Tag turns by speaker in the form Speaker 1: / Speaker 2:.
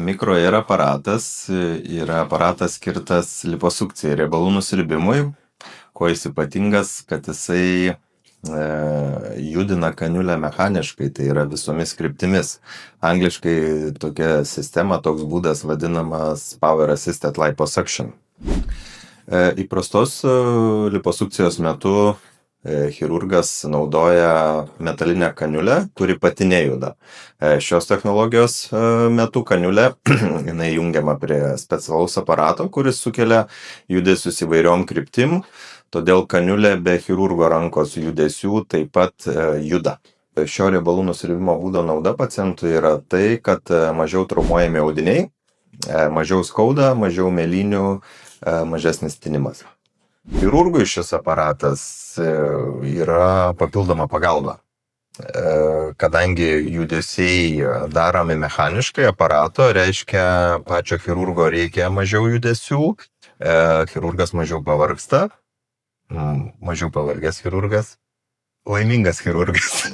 Speaker 1: Mikroair aparatas yra aparatas skirtas liposukcijai, riebalų nusiurbimui. Kuo jis ypatingas, kad jisai judina kaniulę mechaniškai, tai yra visomis kryptimis. Angliškai tokia sistema, toks būdas vadinamas Power Assisted Liposuction. Įprastos liposukcijos metu chirurgas naudoja metalinę kaniulę, kuri pati nejuda. Šios technologijos metu kaniulė jinai jungiama prie specialaus aparato, kuris sukelia judesius įvairiom kryptim, todėl kaniulė be chirurgo rankos judesių taip pat juda. Šio riebalų nusiurbimo būdo nauda pacientui yra tai, kad mažiau traumuojami audiniai, mažiau skauda, mažiau mėlynių, mažesnis tinimas. Chirurgui šis aparatas yra papildoma pagalba. Kadangi judesiai daromi mechaniškai aparato, reiškia pačio chirurgo reikia mažiau judesių, chirurgas mažiau pavargsta, mažiau pavargęs chirurgas, laimingas chirurgas.